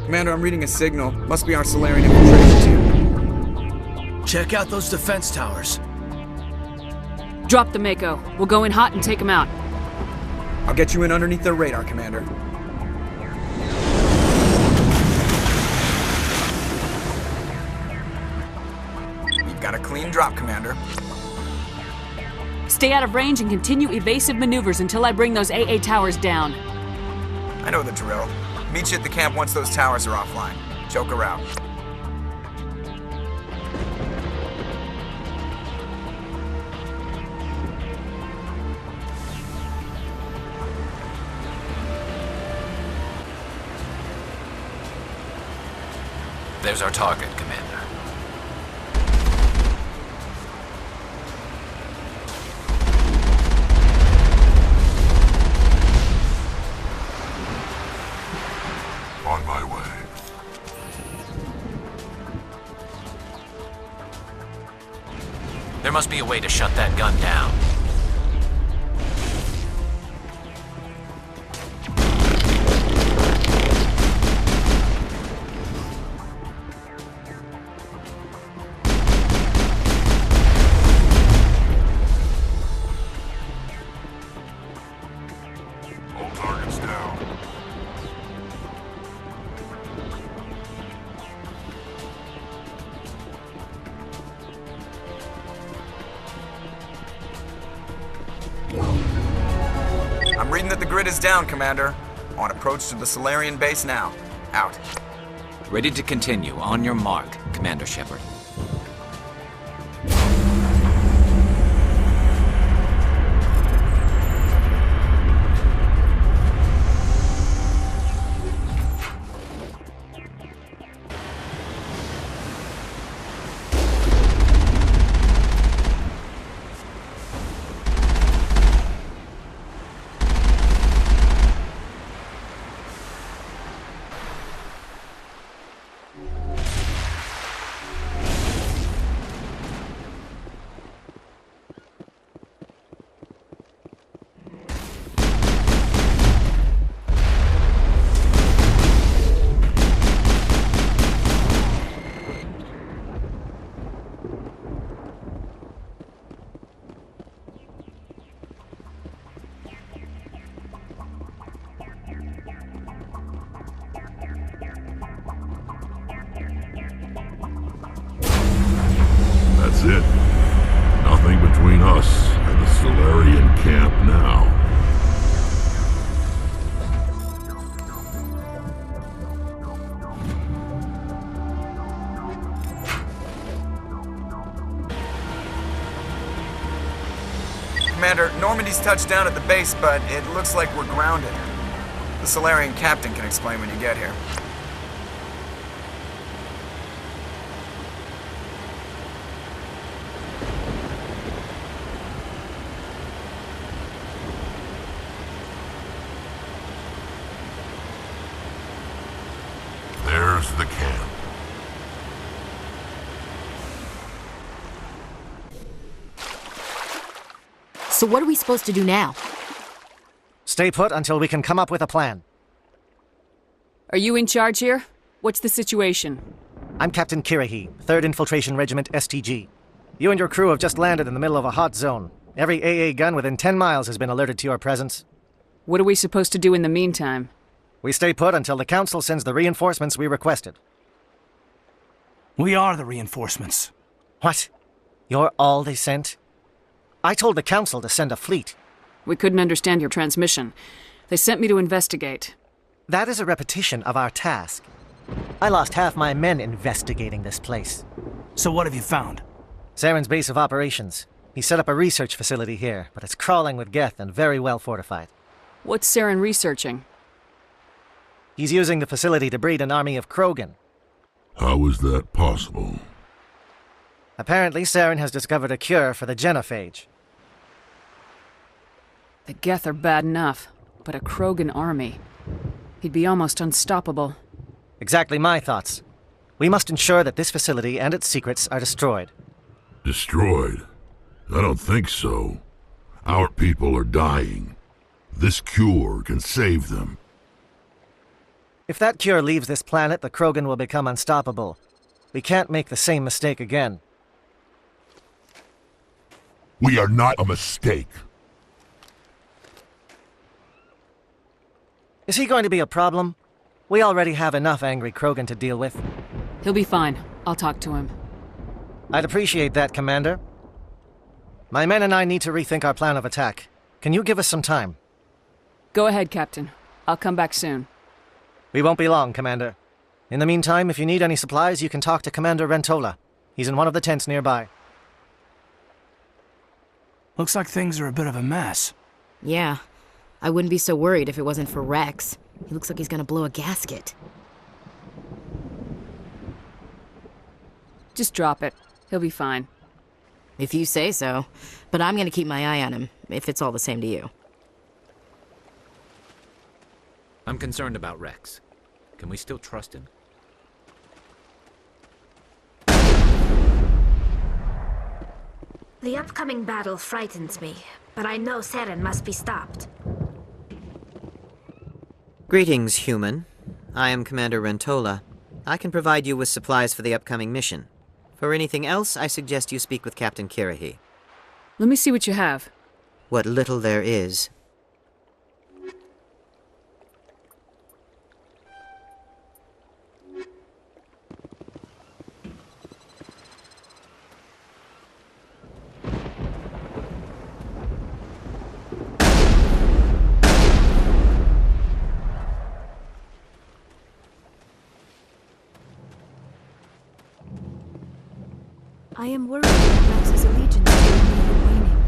Commander, I'm reading a signal. Must be our Solarian infiltration team. Check out those defense towers. Drop the Mako. We'll go in hot and take them out. I'll get you in underneath their radar, Commander. You've got a clean drop, Commander. Stay out of range and continue evasive maneuvers until I bring those AA towers down. I know the drill. Meet you at the camp once those towers are offline. Joker out. There's our target, Commander. On my way. There must be a way to shut that gun down. All targets down. I'm reading that the grid is down, Commander. On approach to the Solarian base now. Out. Ready to continue. On your mark, Commander Shepard. That's it. Nothing between us and the Solarian camp now. Commander, Normandy's touched down at the base, but it looks like we're grounded. The Solarian captain can explain when you get here. There's the camp. So what are we supposed to do now? Stay put until we can come up with a plan. Are you in charge here? What's the situation? I'm Captain Kirahi, 3rd Infiltration Regiment STG. You and your crew have just landed in the middle of a hot zone. Every AA gun within 10 miles has been alerted to your presence. What are we supposed to do in the meantime? We stay put until the Council sends the reinforcements we requested. We are the reinforcements. What? You're all they sent? I told the Council to send a fleet. We couldn't understand your transmission. They sent me to investigate. That is a repetition of our task. I lost half my men investigating this place. So what have you found? Saren's base of operations. He set up a research facility here, but it's crawling with Geth and very well fortified. What's Saren researching? He's using the facility to breed an army of Krogan. How is that possible? Apparently, Saren has discovered a cure for the genophage. The Geth are bad enough, but a Krogan army. He'd be almost unstoppable. Exactly my thoughts. We must ensure that this facility and its secrets are destroyed. Destroyed? I don't think so. Our people are dying. This cure can save them. If that cure leaves this planet, the Krogan will become unstoppable. We can't make the same mistake again. We are not a mistake. Is he going to be a problem? We already have enough angry Krogan to deal with. He'll be fine. I'll talk to him. I'd appreciate that, Commander. My men and I need to rethink our plan of attack. Can you give us some time? Go ahead, Captain. I'll come back soon. We won't be long, Commander. In the meantime, if you need any supplies, you can talk to Commander Rentola. He's in one of the tents nearby. Looks like things are a bit of a mess. Yeah. I wouldn't be so worried if it wasn't for Rex. He looks like he's gonna blow a gasket. Just drop it. He'll be fine. If you say so. But I'm gonna keep my eye on him, if it's all the same to you. I'm concerned about Rex. Can we still trust him? The upcoming battle frightens me, but I know Saren must be stopped. Greetings, human. I am Commander Rentola. I can provide you with supplies for the upcoming mission. For anything else, I suggest you speak with Captain Kirahi. Let me see what you have. What little there is. I am worried that Rex's allegiance to me is waning.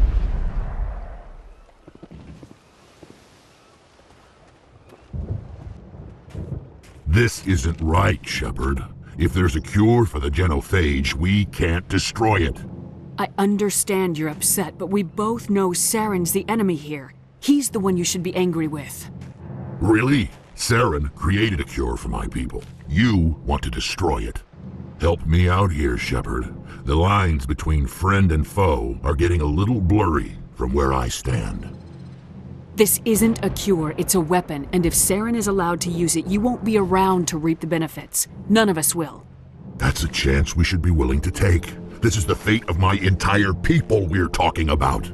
This isn't right, Shepard. If there's a cure for the genophage, we can't destroy it. I understand you're upset, but we both know Saren's the enemy here. He's the one you should be angry with. Really? Saren created a cure for my people. You want to destroy it. Help me out here, Shepard. The lines between friend and foe are getting a little blurry from where I stand. This isn't a cure, it's a weapon, and if Saren is allowed to use it, you won't be around to reap the benefits. None of us will. That's a chance we should be willing to take. This is the fate of my entire people we're talking about.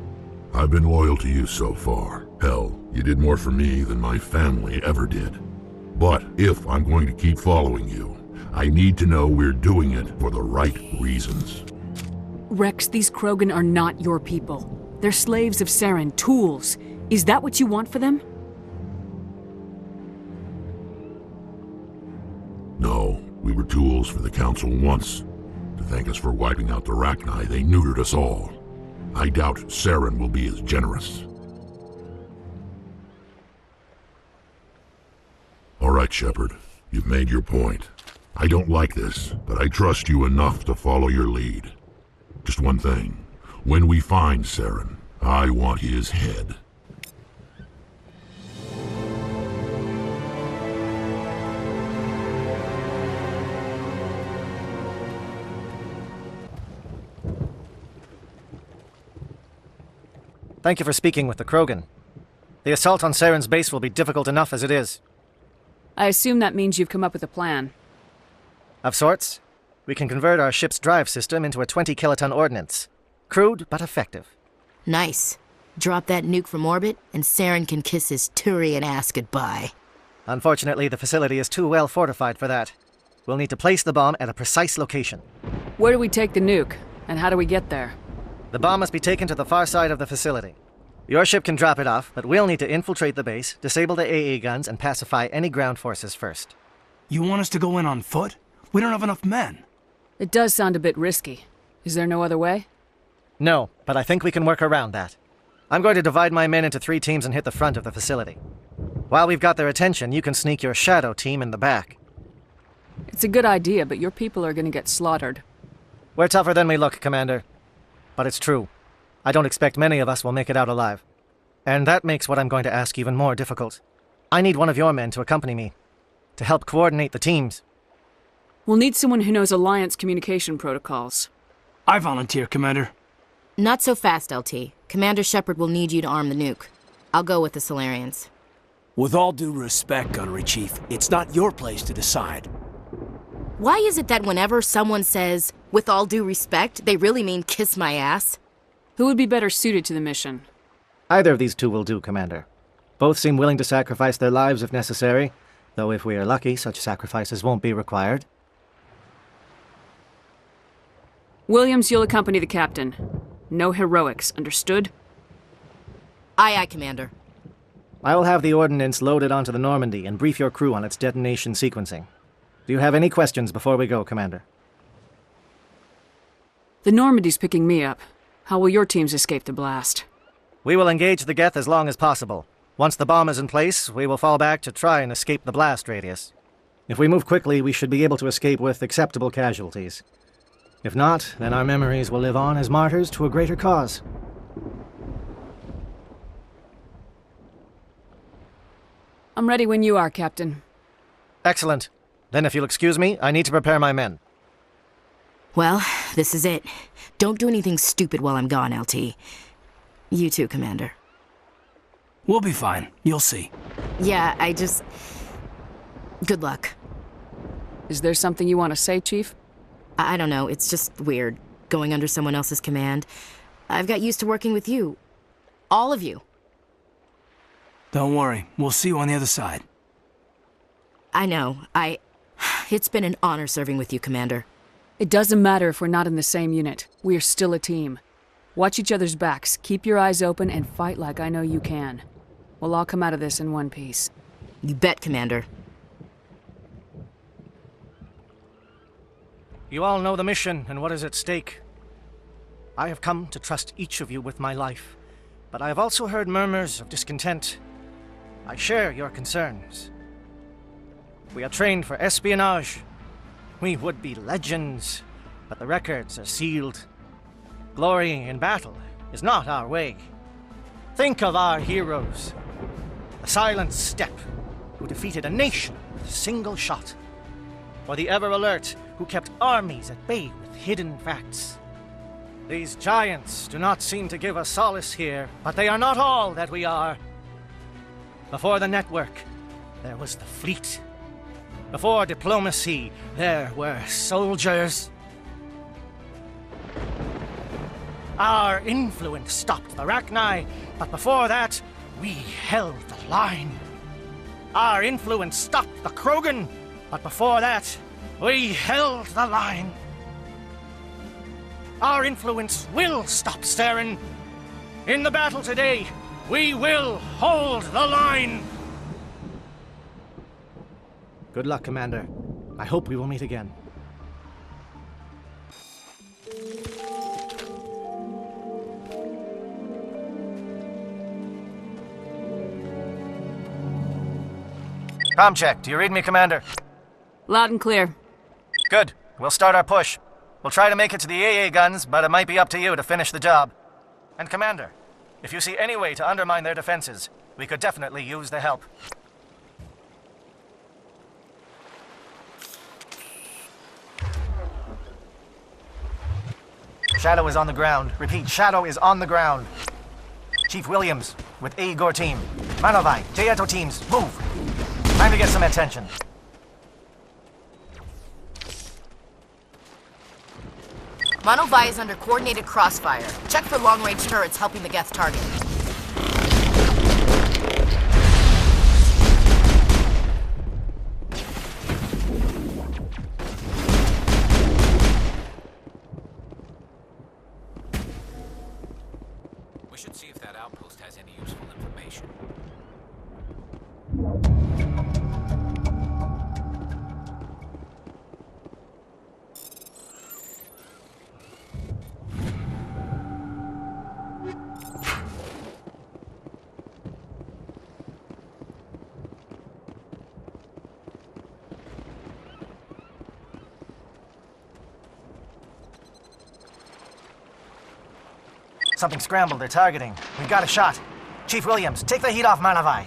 I've been loyal to you so far. Hell, you did more for me than my family ever did. But if I'm going to keep following you, I need to know we're doing it for the right reasons. Rex, these Krogan are not your people. They're slaves of Saren, tools. Is that what you want for them? No, we were tools for the Council once. To thank us for wiping out the Rachni, they neutered us all. I doubt Saren will be as generous. All right, Shepard. You've made your point. I don't like this, but I trust you enough to follow your lead. Just one thing. When we find Saren, I want his head. Thank you for speaking with the Krogan. The assault on Saren's base will be difficult enough as it is. I assume that means you've come up with a plan. Of sorts. We can convert our ship's drive system into a 20-kiloton ordnance. Crude, but effective. Nice. Drop that nuke from orbit, and Saren can kiss his Turian ass goodbye. Unfortunately, the facility is too well fortified for that. We'll need to place the bomb at a precise location. Where do we take the nuke? And how do we get there? The bomb must be taken to the far side of the facility. Your ship can drop it off, but we'll need to infiltrate the base, disable the AA guns, and pacify any ground forces first. You want us to go in on foot? We don't have enough men. It does sound a bit risky. Is there no other way? No, but I think we can work around that. I'm going to divide my men into 3 teams and hit the front of the facility. While we've got their attention, you can sneak your shadow team in the back. It's a good idea, but your people are gonna get slaughtered. We're tougher than we look, Commander. But it's true. I don't expect many of us will make it out alive. And that makes what I'm going to ask even more difficult. I need one of your men to accompany me, to help coordinate the teams. We'll need someone who knows Alliance communication protocols. I volunteer, Commander. Not so fast, LT. Commander Shepard will need you to arm the nuke. I'll go with the Solarians. With all due respect, Gunnery Chief, it's not your place to decide. Why is it that whenever someone says, with all due respect, they really mean kiss my ass? Who would be better suited to the mission? Either of these 2 will do, Commander. Both seem willing to sacrifice their lives if necessary, though if we are lucky, such sacrifices won't be required. Williams, you'll accompany the captain. No heroics, understood? Aye, aye, Commander. I will have the ordnance loaded onto the Normandy and brief your crew on its detonation sequencing. Do you have any questions before we go, Commander? The Normandy's picking me up. How will your teams escape the blast? We will engage the Geth as long as possible. Once the bomb is in place, we will fall back to try and escape the blast radius. If we move quickly, we should be able to escape with acceptable casualties. If not, then our memories will live on as martyrs to a greater cause. I'm ready when you are, Captain. Excellent. Then if you'll excuse me, I need to prepare my men. Well, this is it. Don't do anything stupid while I'm gone, LT. You too, Commander. We'll be fine. You'll see. Yeah, Good luck. Is there something you want to say, Chief? I don't know, it's just weird, going under someone else's command. I've got used to working with you. All of you. Don't worry. We'll see you on the other side. I know. It's been an honor serving with you, Commander. It doesn't matter if we're not in the same unit. We are still a team. Watch each other's backs, keep your eyes open, and fight like I know you can. We'll all come out of this in one piece. You bet, Commander. You all know the mission and what is at stake. I have come to trust each of you with my life, but I have also heard murmurs of discontent. I share your concerns. We are trained for espionage. We would be legends, but the records are sealed. Glorying in battle is not our way. Think of our heroes. The Silent Step, who defeated a nation with a single shot. Or the Ever Alert, who kept armies at bay with hidden facts. These giants do not seem to give us solace here, but they are not all that we are. Before the network, there was the fleet. Before diplomacy, there were soldiers. Our influence stopped the Rachni, but before that, we held the line. Our influence stopped the Krogan, but before that, we held the line. Our influence will stop Saren. In the battle today, we will hold the line. Good luck, Commander. I hope we will meet again. Comm check. Do you read me, Commander? Loud and clear. Good. We'll start our push. We'll try to make it to the AA guns, but it might be up to you to finish the job. And Commander, if you see any way to undermine their defenses, we could definitely use the help. Shadow is on the ground. Repeat, Shadow is on the ground. Chief Williams, with Igor team. Manovai, Teato teams, move! Time to get some attention. Manovai is under coordinated crossfire. Check for long-range turrets helping the Geth target. We should see if that outpost has any useful information. Something scrambled they're targeting. We've got a shot. Chief Williams, take the heat off Malavai.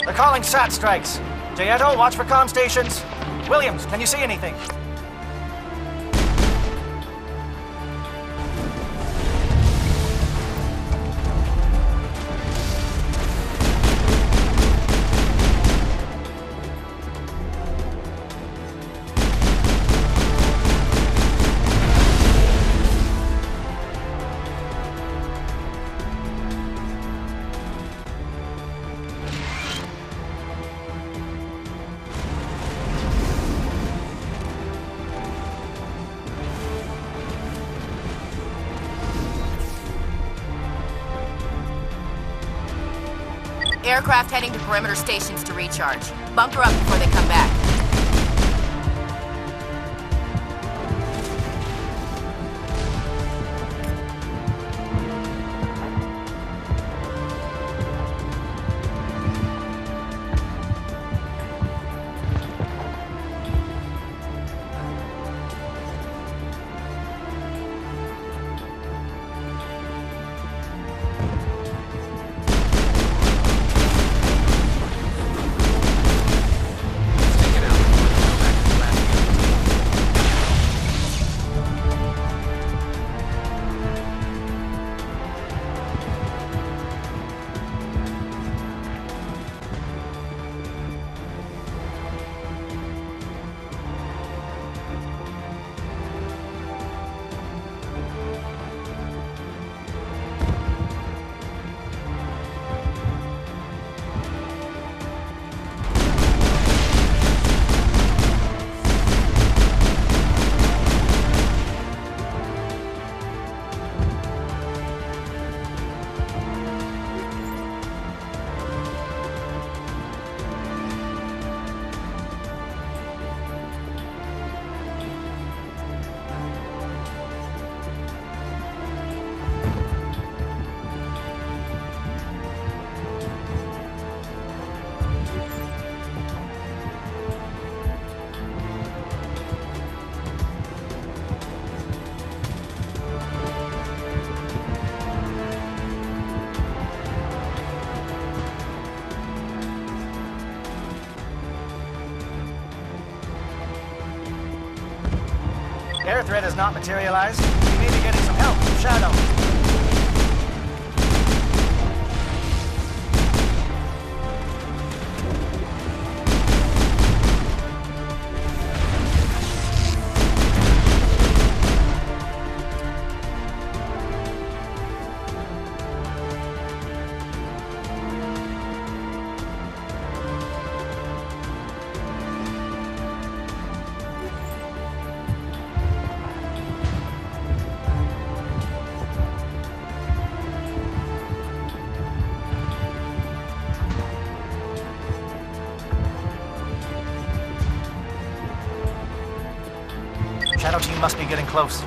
They're calling SAT strikes. Jayeto, watch for comm stations. Williams, can you see anything? Aircraft heading to perimeter stations to recharge. Bunker up before they come back. Air threat has not materialized. We may be getting some help from Shadow. Shadow team must be getting close.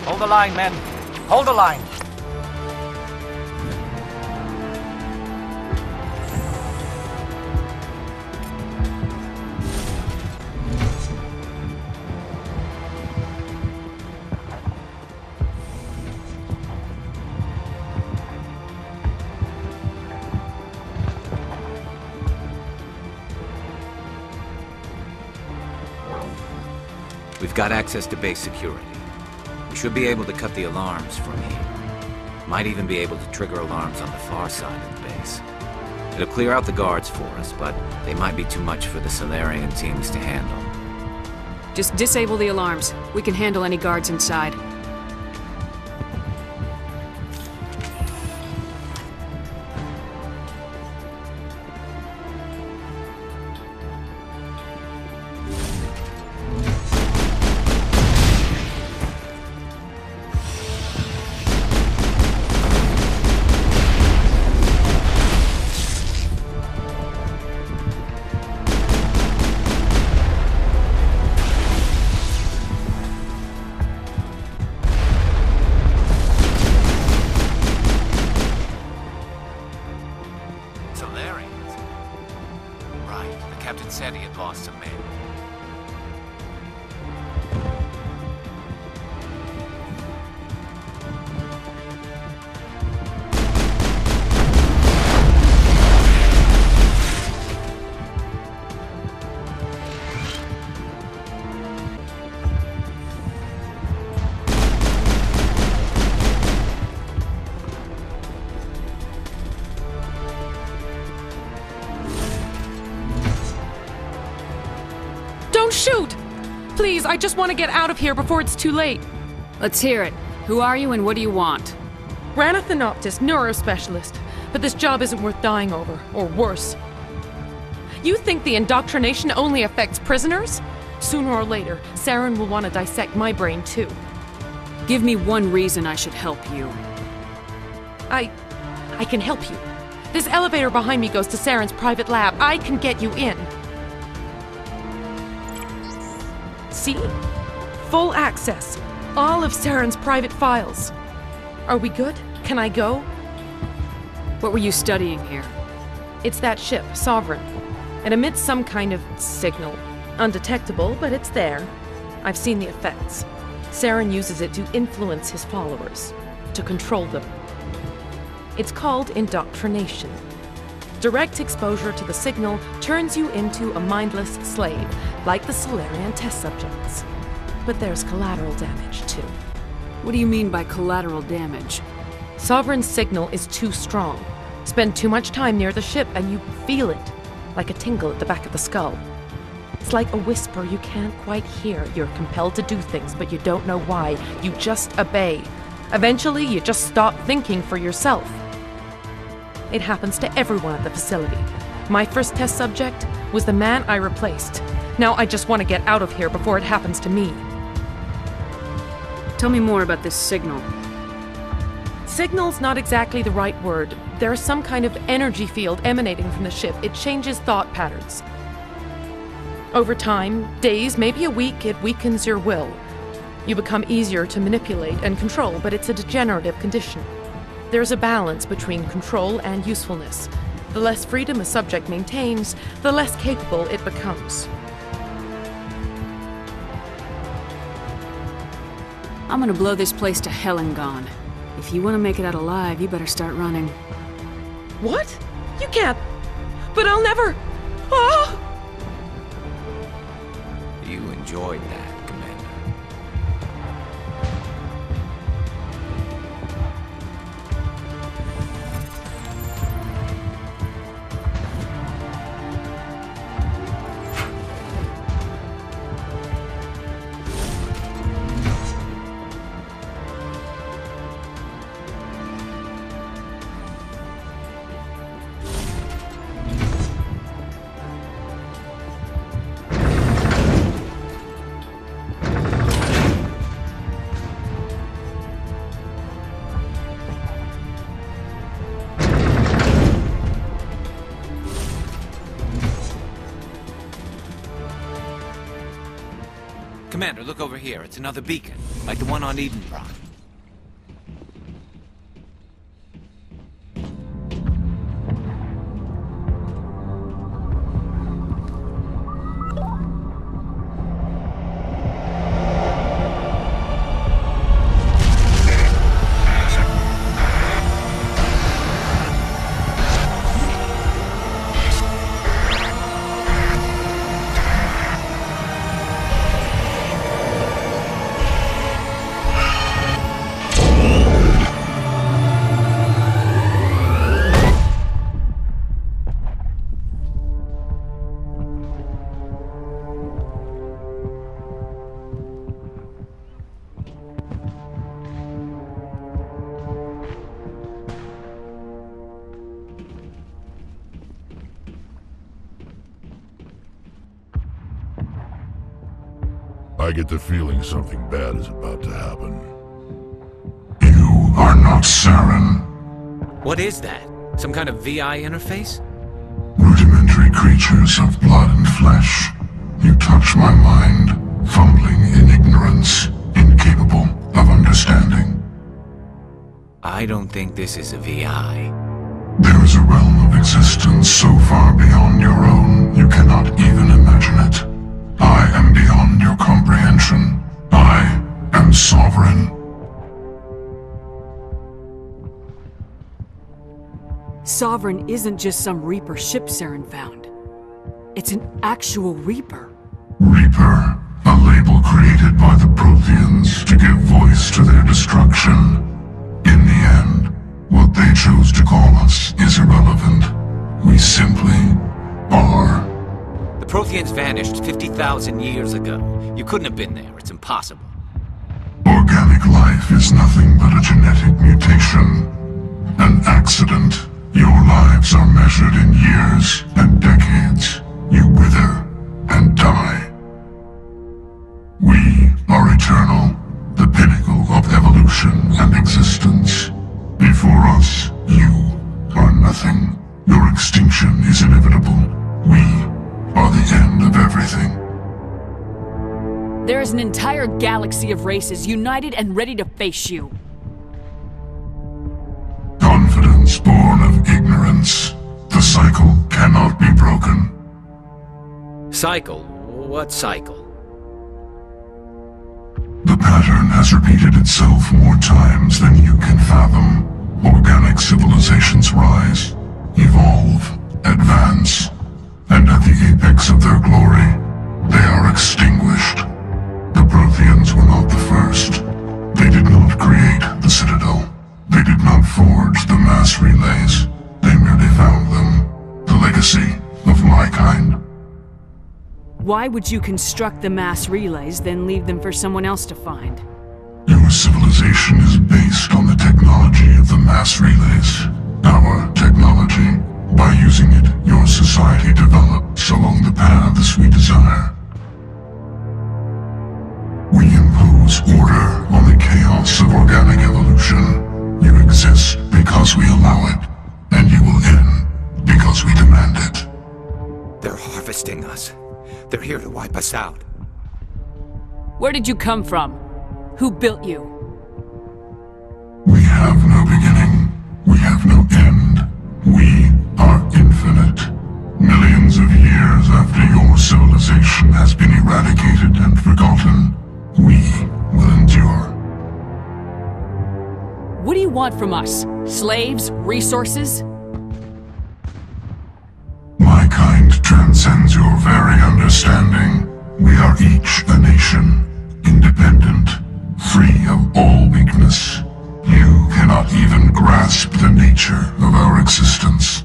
Hold the line, men. Hold the line. We've got access to base security. We should be able to cut the alarms from here. Might even be able to trigger alarms on the far side of the base. It'll clear out the guards for us, but they might be too much for the Solarian teams to handle. Just disable the alarms. We can handle any guards inside. he had lost some men. Don't shoot! Please, I just want to get out of here before it's too late. Let's hear it. Who are you and what do you want? Ranathanoptis, neurospecialist. But this job isn't worth dying over, or worse. You think the indoctrination only affects prisoners? Sooner or later, Saren will want to dissect my brain too. Give me one reason I should help you. I can help you. This elevator behind me goes to Saren's private lab. I can get you in. See? Full access. All of Saren's private files. Are we good? Can I go? What were you studying here? It's that ship, Sovereign. It emits some kind of signal. Undetectable, but it's there. I've seen the effects. Saren uses it to influence his followers, to control them. It's called indoctrination. Direct exposure to the signal turns you into a mindless slave, like the Solarian test subjects. But there's collateral damage, too. What do you mean by collateral damage? Sovereign's signal is too strong. Spend too much time near the ship and you feel it, like a tingle at the back of the skull. It's like a whisper you can't quite hear. You're compelled to do things, but you don't know why. You just obey. Eventually, you just stop thinking for yourself. It happens to everyone at the facility. My first test subject was the man I replaced. Now I just want to get out of here before it happens to me. Tell me more about this signal. Signal's not exactly the right word. There's some kind of energy field emanating from the ship. It changes thought patterns. Over time, days, maybe a week, it weakens your will. You become easier to manipulate and control, but it's a degenerative condition. There's a balance between control and usefulness. The less freedom a subject maintains, the less capable it becomes. I'm gonna blow this place to hell and gone. If you want to make it out alive, you better start running. What? You can't. But I'll never. Oh! You enjoyed that, Commander. Commander, look over here. It's another beacon, like the one on Eden Prime. I get the feeling something bad is about to happen. You are not Saren. What is that? Some kind of VI interface? Rudimentary creatures of blood and flesh. You touch my mind, fumbling in ignorance, incapable of understanding. I don't think this is a VI. There is a realm of existence so far beyond your own, you cannot even imagine. Sovereign isn't just some Reaper ship Saren found. It's an actual Reaper. Reaper, a label created by the Protheans to give voice to their destruction. In the end, what they chose to call us is irrelevant. We simply are. The Protheans vanished 50,000 years ago. You couldn't have been there. It's impossible. Organic life is nothing but a genetic mutation. An accident. Your lives are measured in years and decades. You wither and die. We are eternal, the pinnacle of evolution and existence. Before us, you are nothing. Your extinction is inevitable. We are the end of everything. There is an entire galaxy of races united and ready to face you. Confidence born of ignorance. The cycle cannot be broken. Cycle? What cycle? The pattern has repeated itself more times than you can fathom. Organic civilizations rise, evolve, advance, and at the apex of their glory, they are extinguished. The Protheans were not the first. They did not create the Citadel. They did not forge the mass relays. They merely found them. The legacy of my kind. Why would you construct the mass relays, then leave them for someone else to find? Your civilization is based on the technology of the mass relays. Our technology. By using it, your society develops along the paths we desire. We impose order on the chaos of organic evolution. You exist because we allow it, and you will end because we demand it. They're harvesting us. They're here to wipe us out. Where did you come from? Who built you? We have no beginning. We have no end. We are infinite. Millions of years after your civilization has been eradicated and forgotten, we will endure. What do you want from us? Slaves? Resources? My kind transcends your very understanding. We are each a nation, independent, free of all weakness. You cannot even grasp the nature of our existence.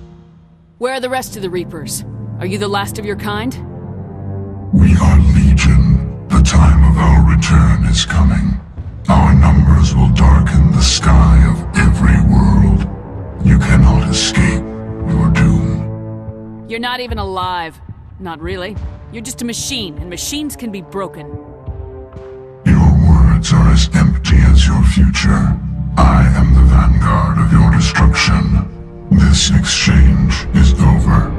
Where are the rest of the Reapers? Are you the last of your kind? We are legion. The time of our return is coming. Our numbers will darken the sky of every world. You cannot escape your doom. You're not even alive. Not really. You're just a machine, and machines can be broken. Your words are as empty as your future. I am the vanguard of your destruction. This exchange is over.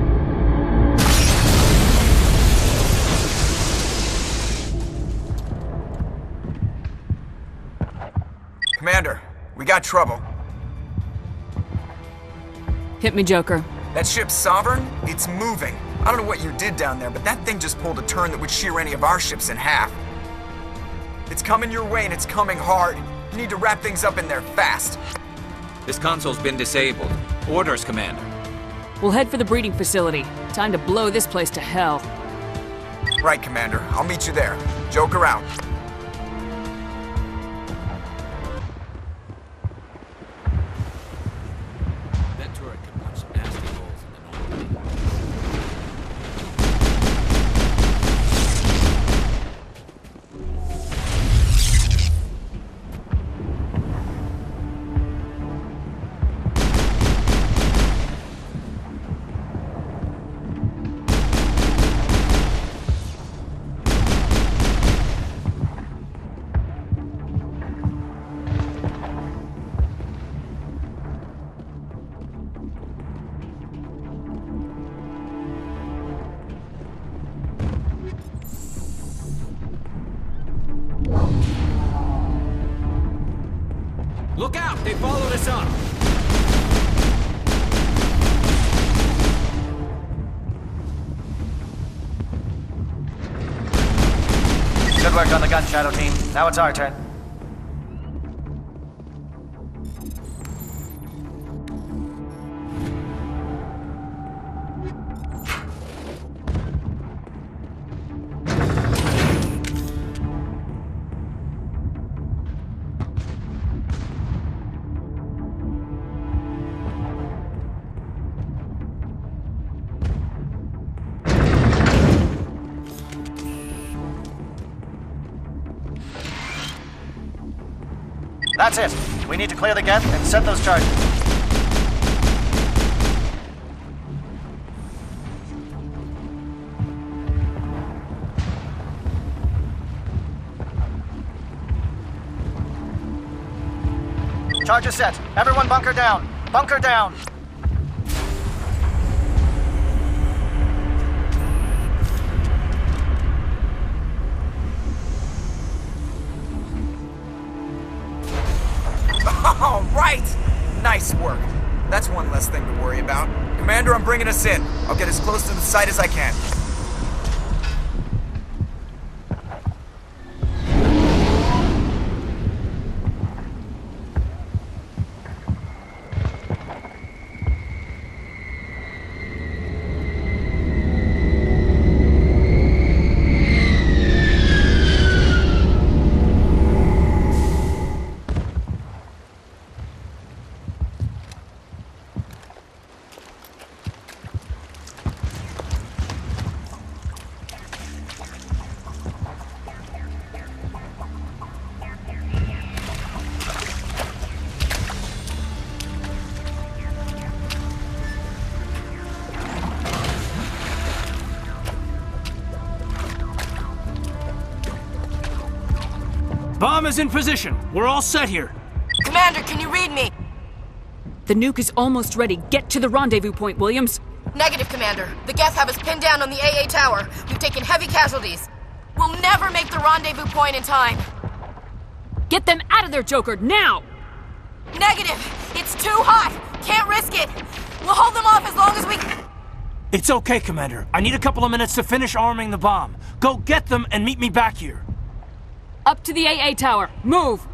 Commander, we got trouble. Hit me, Joker. That ship's Sovereign? It's moving. I don't know what you did down there, but that thing just pulled a turn that would shear any of our ships in half. It's coming your way, and it's coming hard. You need to wrap things up in there fast. This console's been disabled. Orders, Commander. We'll head for the breeding facility. Time to blow this place to hell. Right, Commander. I'll meet you there. Joker out. That turret can punch some nasty holes in the north. Look out! They followed us up! Good work on the gun, Shadow Team. Now it's our turn. That's it. We need to clear the geth and set those charges. Charges set. Everyone bunker down. Bunker down. All right! Nice work. That's one less thing to worry about. Commander, I'm bringing us in. I'll get as close to the site as I can. Bomb is in position. We're all set here. Commander, can you read me? The nuke is almost ready. Get to the rendezvous point, Williams. Negative, Commander. The Geth have us pinned down on the AA tower. We've taken heavy casualties. We'll never make the rendezvous point in time. Get them out of there, Joker, now! Negative! It's too hot! Can't risk it! We'll hold them off as long as we... It's okay, Commander. I need a couple of minutes to finish arming the bomb. Go get them and meet me back here. Up to the AA tower. Move!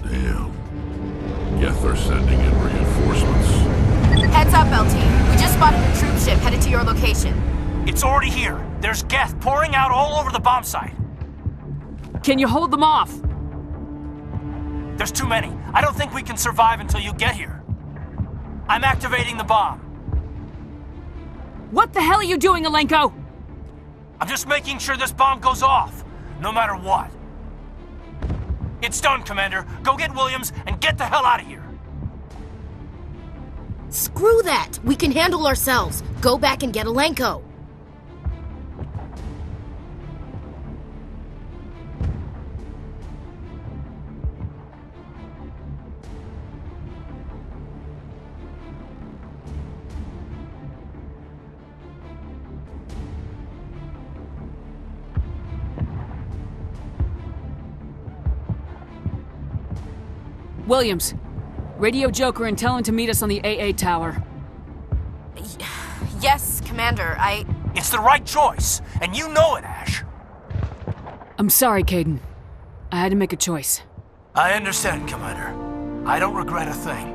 Damn. Geth are sending in reinforcements. Heads up, LT. We just spotted a troop ship headed to your location. It's already here. There's Geth pouring out all over the bomb site. Can you hold them off? There's too many. I don't think we can survive until you get here. I'm activating the bomb. What the hell are you doing, Alenko? I'm just making sure this bomb goes off, no matter what. It's done, Commander. Go get Williams and get the hell out of here. Screw that! We can handle ourselves. Go back and get Alenko. Williams, radio Joker and tell him to meet us on the AA tower. Yes, Commander, It's the right choice, and you know it, Ash. I'm sorry, Caden. I had to make a choice. I understand, Commander. I don't regret a thing.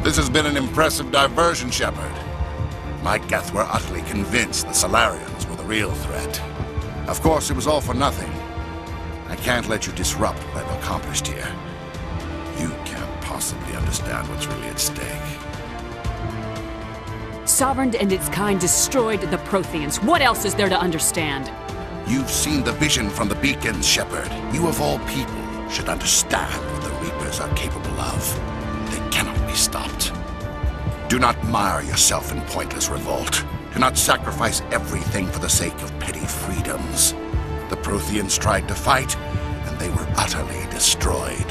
This has been an impressive diversion, Shepard. My Geth were utterly convinced the Solarians were the real threat. Of course, it was all for nothing. I can't let you disrupt what I've accomplished here. You can't possibly understand what's really at stake. Sovereign and its kind destroyed the Protheans. What else is there to understand? You've seen the vision from the beacons, Shepard. You of all people should understand what the Reapers are capable of. They cannot be stopped. Do not mire yourself in pointless revolt. Do not sacrifice everything for the sake of petty freedoms. The Protheans tried to fight, and they were utterly destroyed.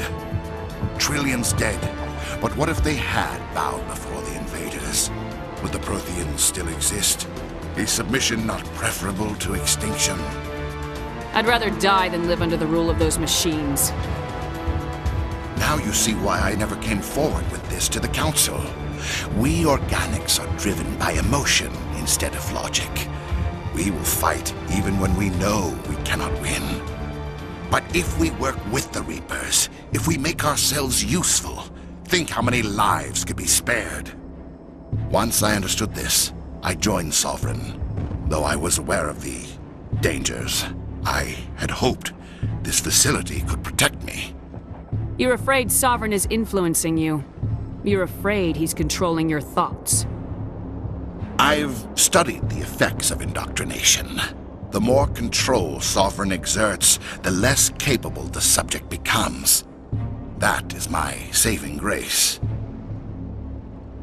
Trillions dead, but what if they had bowed before the invaders? Would the Protheans still exist? Is submission not preferable to extinction? I'd rather die than live under the rule of those machines. Now you see why I never came forward with this to the Council. We organics are driven by emotion instead of logic. We will fight even when we know we cannot win. But if we work with the Reapers, if we make ourselves useful, think how many lives could be spared. Once I understood this, I joined Sovereign, though I was aware of the dangers. I had hoped this facility could protect me. You're afraid Sovereign is influencing you. You're afraid he's controlling your thoughts. I've studied the effects of indoctrination. The more control Sovereign exerts, the less capable the subject becomes. That is my saving grace.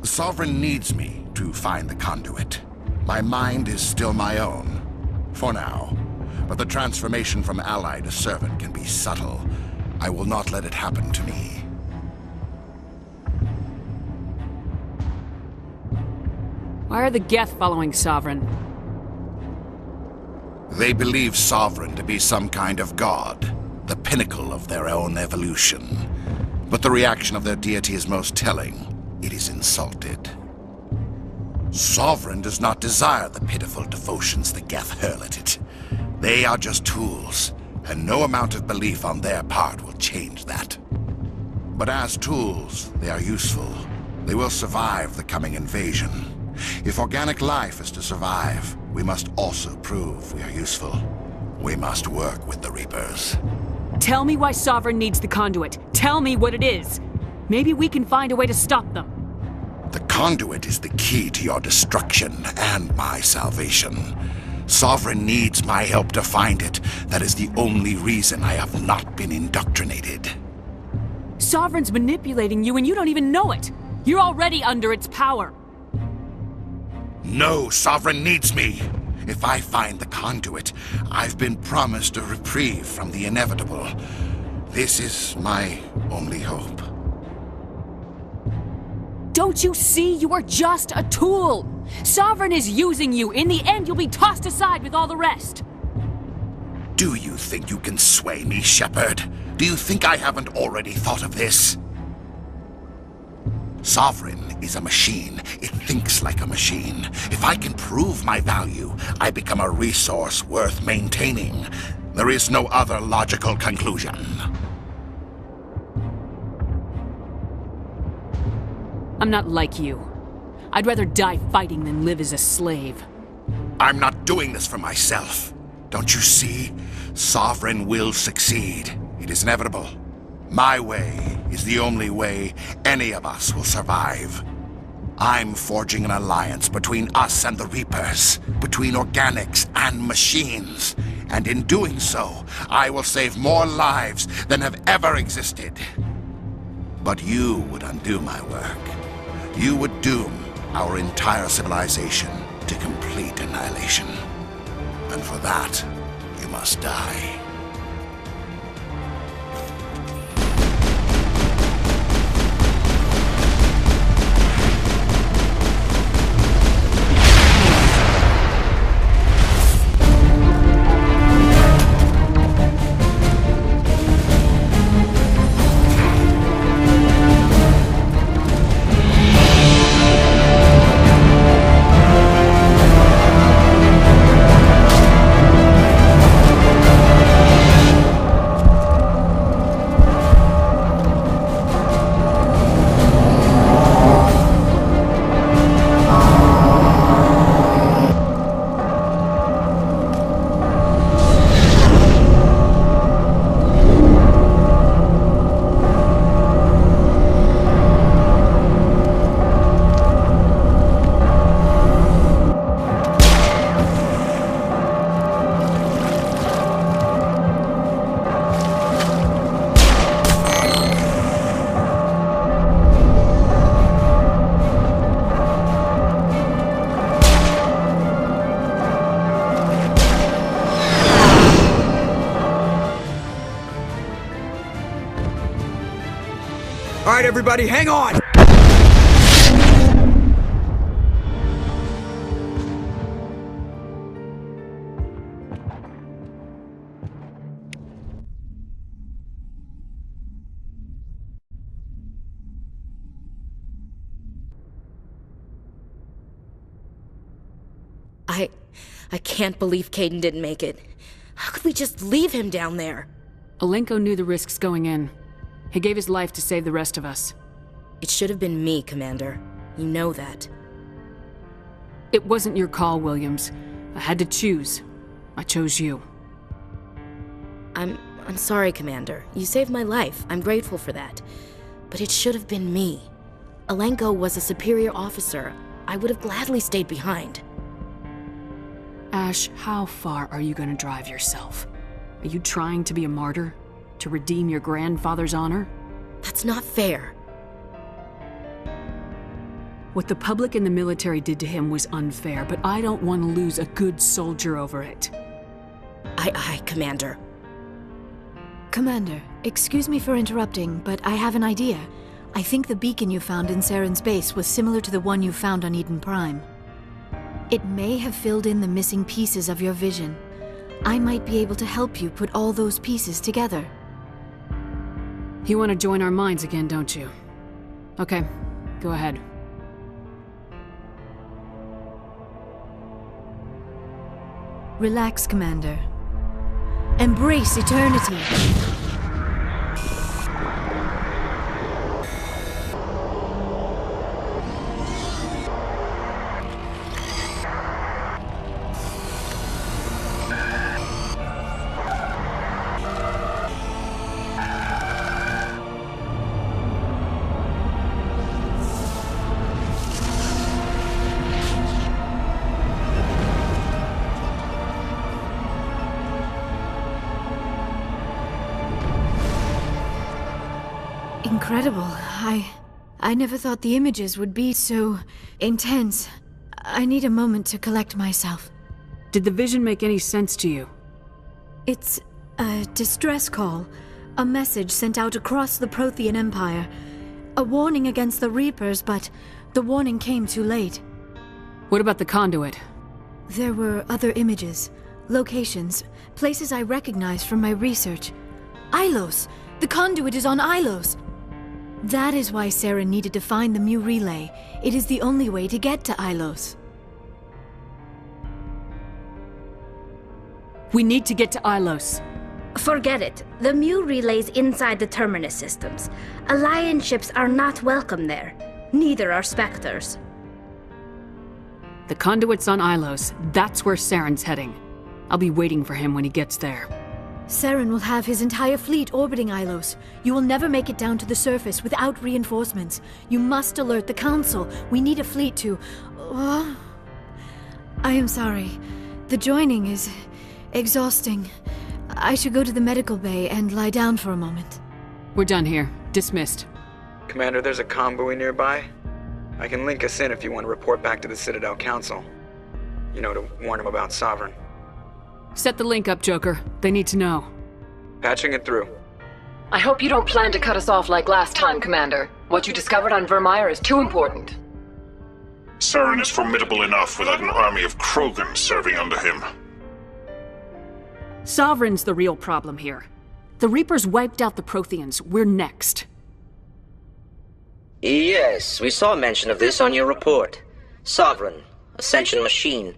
Sovereign needs me to find the conduit. My mind is still my own, for now. But the transformation from ally to servant can be subtle. I will not let it happen to me. Why are the Geth following Sovereign? They believe Sovereign to be some kind of god, the pinnacle of their own evolution. But the reaction of their deity is most telling. It is insulted. Sovereign does not desire the pitiful devotions the Geth hurl at it. They are just tools, and no amount of belief on their part will change that. But as tools, they are useful. They will survive the coming invasion. If organic life is to survive, we must also prove we are useful. We must work with the Reapers. Tell me why Sovereign needs the conduit. Tell me what it is. Maybe we can find a way to stop them. The conduit is the key to your destruction and my salvation. Sovereign needs my help to find it. That is the only reason I have not been indoctrinated. Sovereign's manipulating you and you don't even know it. You're already under its power. No, Sovereign needs me. If I find the conduit, I've been promised a reprieve from the inevitable. This is my only hope. Don't you see? You are just a tool. Sovereign is using you. In the end, you'll be tossed aside with all the rest. Do you think you can sway me, Shepard? Do you think I haven't already thought of this? Sovereign is a machine. It thinks like a machine. If I can prove my value, I become a resource worth maintaining. There is no other logical conclusion. I'm not like you. I'd rather die fighting than live as a slave. I'm not doing this for myself. Don't you see? Sovereign will succeed. It is inevitable. My way is the only way any of us will survive. I'm forging an alliance between us and the Reapers, between organics and machines. And in doing so, I will save more lives than have ever existed. But you would undo my work. You would doom our entire civilization to complete annihilation. And for that, you must die. Alright, everybody, hang on! I can't believe Caden didn't make it. How could we just leave him down there? Alenko knew the risks going in. He gave his life to save the rest of us. It should have been me, Commander. You know that. It wasn't your call, Williams. I had to choose. I chose you. I'm sorry, Commander. You saved my life. I'm grateful for that. But it should have been me. Alenko was a superior officer. I would have gladly stayed behind. Ash, how far are you gonna drive yourself? Are you trying to be a martyr? To redeem your grandfather's honor? That's not fair. What the public and the military did to him was unfair, but I don't want to lose a good soldier over it. Aye, Commander. Commander, excuse me for interrupting, but I have an idea. I think the beacon you found in Saren's base was similar to the one you found on Eden Prime. It may have filled in the missing pieces of your vision. I might be able to help you put all those pieces together. You want to join our minds again, don't you? Okay, go ahead. Relax, Commander. Embrace eternity. Incredible. I never thought the images would be so intense. I need a moment to collect myself. Did the vision make any sense to you? It's a distress call. A message sent out across the Prothean Empire. A warning against the Reapers, but the warning came too late. What about the conduit? There were other images, locations, places I recognized from my research. Ilos! The conduit is on Ilos! That is why Saren needed to find the Mu relay. It is the only way to get to Ilos. We need to get to Ilos. Forget it. The Mu relay's inside the Terminus systems. Alliance ships are not welcome there. Neither are Spectres. The conduit's on Ilos. That's where Saren's heading. I'll be waiting for him when he gets there. Saren will have his entire fleet orbiting Ilos. You will never make it down to the surface without reinforcements. You must alert the Council. We need a fleet to... I am sorry. The joining is exhausting. I should go to the medical bay and lie down for a moment. We're done here. Dismissed. Commander, there's a convoy nearby. I can link us in if you want to report back to the Citadel Council. You know, to warn them about Sovereign. Set the link up, Joker. They need to know. Patching it through. I hope you don't plan to cut us off like last time, Commander. What you discovered on Virmire is too important. Saren is formidable enough without an army of Krogan serving under him. Sovereign's the real problem here. The Reapers wiped out the Protheans. We're next. Yes, we saw mention of this on your report. Sovereign, Ascension machine.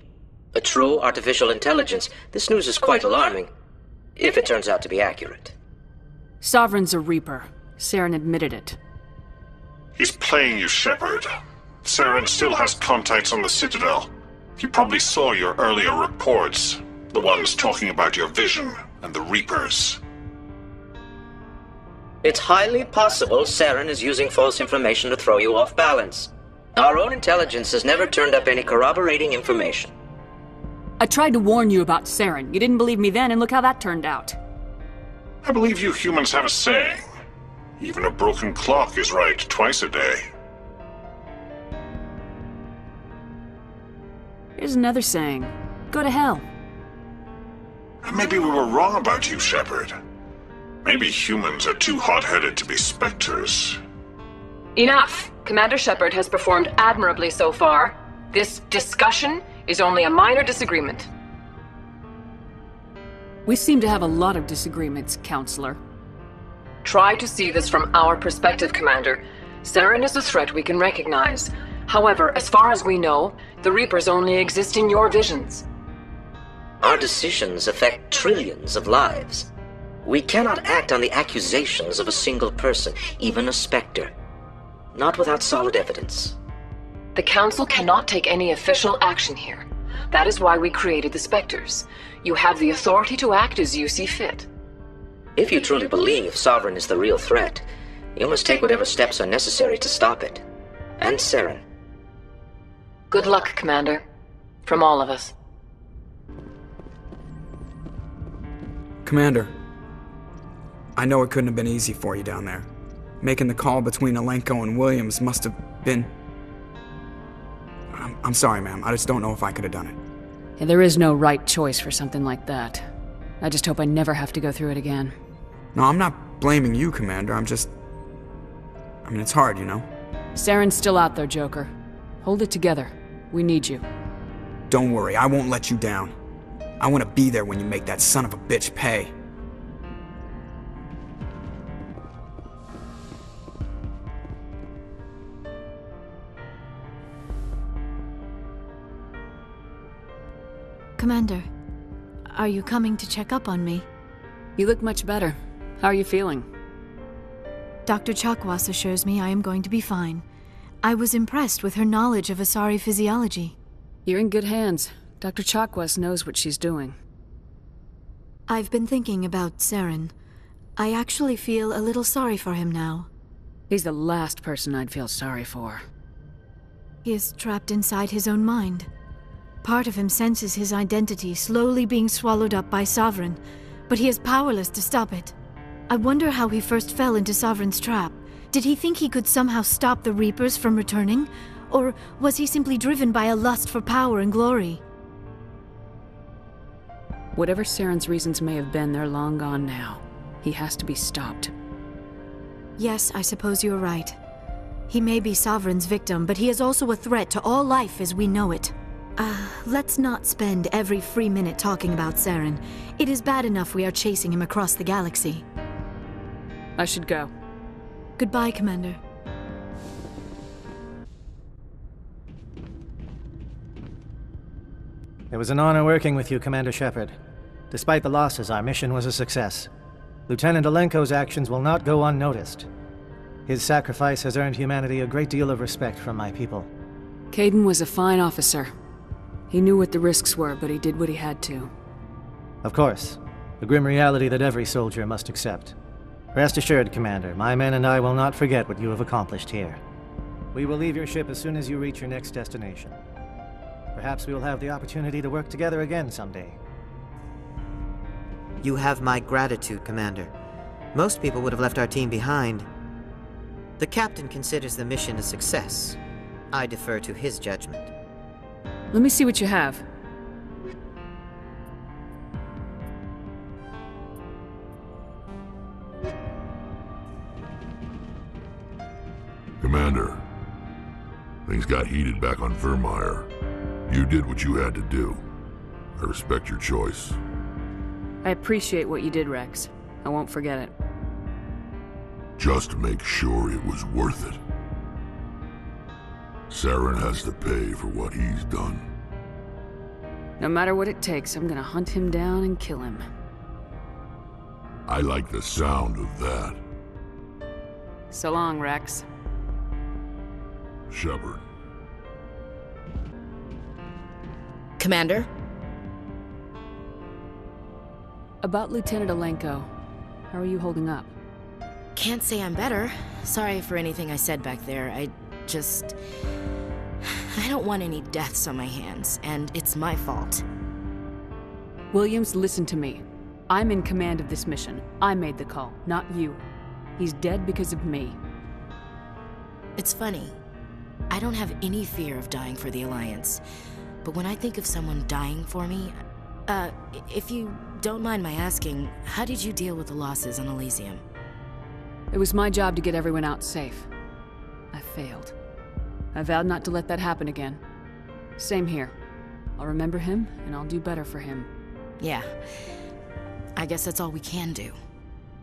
A true artificial intelligence. This news is quite alarming, if it turns out to be accurate. Sovereign's a Reaper. Saren admitted it. He's playing you, Shepard. Saren still has contacts on the Citadel. He probably saw your earlier reports. The ones talking about your vision and the Reapers. It's highly possible Saren is using false information to throw you off balance. Our own intelligence has never turned up any corroborating information. I tried to warn you about Saren. You didn't believe me then, and look how that turned out. I believe you humans have a saying. Even a broken clock is right twice a day. Here's another saying. Go to hell. Maybe we were wrong about you, Shepard. Maybe humans are too hot-headed to be Spectres. Enough! Commander Shepard has performed admirably so far. This discussion is only a minor disagreement. We seem to have a lot of disagreements, Counselor. Try to see this from our perspective, Commander. Saren is a threat we can recognize. However, as far as we know, the Reapers only exist in your visions. Our decisions affect trillions of lives. We cannot act on the accusations of a single person, even a Spectre. Not without solid evidence. The Council cannot take any official action here. That is why we created the Spectres. You have the authority to act as you see fit. If you truly believe Sovereign is the real threat, you must take whatever steps are necessary to stop it. And Saren. Good luck, Commander. From all of us. Commander, I know it couldn't have been easy for you down there. Making the call between Alenko and Williams must have been... I'm sorry, ma'am. I just don't know if I could have done it. Yeah, there is no right choice for something like that. I just hope I never have to go through it again. No, I'm not blaming you, Commander. I mean, it's hard, you know? Saren's still out there, Joker. Hold it together. We need you. Don't worry, I won't let you down. I want to be there when you make that son of a bitch pay. Commander, are you coming to check up on me? You look much better. How are you feeling? Dr. Chakwas assures me I am going to be fine. I was impressed with her knowledge of Asari physiology. You're in good hands. Dr. Chakwas knows what she's doing. I've been thinking about Saren. I actually feel a little sorry for him now. He's the last person I'd feel sorry for. He is trapped inside his own mind. Part of him senses his identity slowly being swallowed up by Sovereign, but he is powerless to stop it. I wonder how he first fell into Sovereign's trap. Did he think he could somehow stop the Reapers from returning? Or was he simply driven by a lust for power and glory? Whatever Saren's reasons may have been, they're long gone now. He has to be stopped. Yes, I suppose you're right. He may be Sovereign's victim, but he is also a threat to all life as we know it. Let's not spend every free minute talking about Saren. It is bad enough we are chasing him across the galaxy. I should go. Goodbye, Commander. It was an honor working with you, Commander Shepard. Despite the losses, our mission was a success. Lieutenant Alenko's actions will not go unnoticed. His sacrifice has earned humanity a great deal of respect from my people. Caden was a fine officer. He knew what the risks were, but he did what he had to. Of course. The grim reality that every soldier must accept. Rest assured, Commander, my men and I will not forget what you have accomplished here. We will leave your ship as soon as you reach your next destination. Perhaps we will have the opportunity to work together again someday. You have my gratitude, Commander. Most people would have left our team behind. The captain considers the mission a success. I defer to his judgment. Let me see what you have. Commander, things got heated back on Virmire. You did what you had to do. I respect your choice. I appreciate what you did, Rex. I won't forget it. Just make sure it was worth it. Saren has to pay for what he's done. No matter what it takes, I'm gonna hunt him down and kill him. I like the sound of that. So long, Rex. Shepard. Commander? About Lieutenant Alenko, how are you holding up? Can't say I'm better. Sorry for anything I said back there. I don't want any deaths on my hands, and it's my fault. Williams, listen to me. I'm in command of this mission. I made the call, not you. He's dead because of me. It's funny. I don't have any fear of dying for the Alliance. But when I think of someone dying for me... if you don't mind my asking, how did you deal with the losses on Elysium? It was my job to get everyone out safe. failed. I vowed not to let that happen again. Same here. I'll remember him, and I'll do better for him. Yeah. I guess that's all we can do.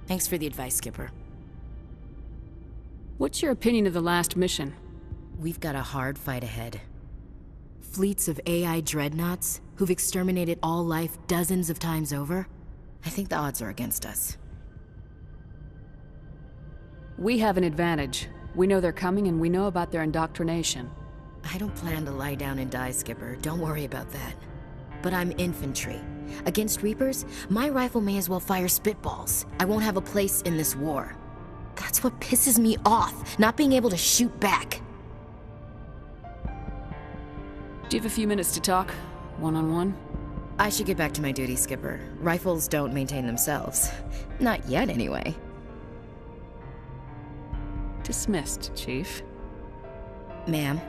Thanks for the advice, Skipper. What's your opinion of the last mission? We've got a hard fight ahead. Fleets of AI dreadnoughts who've exterminated all life dozens of times over. I think the odds are against us. We have an advantage. We know they're coming, and we know about their indoctrination. I don't plan to lie down and die, Skipper. Don't worry about that. But I'm infantry. Against Reapers, my rifle may as well fire spitballs. I won't have a place in this war. That's what pisses me off, not being able to shoot back. Do you have a few minutes to talk? One-on-one? I should get back to my duty, Skipper. Rifles don't maintain themselves. Not yet, anyway. Dismissed, Chief. Ma'am.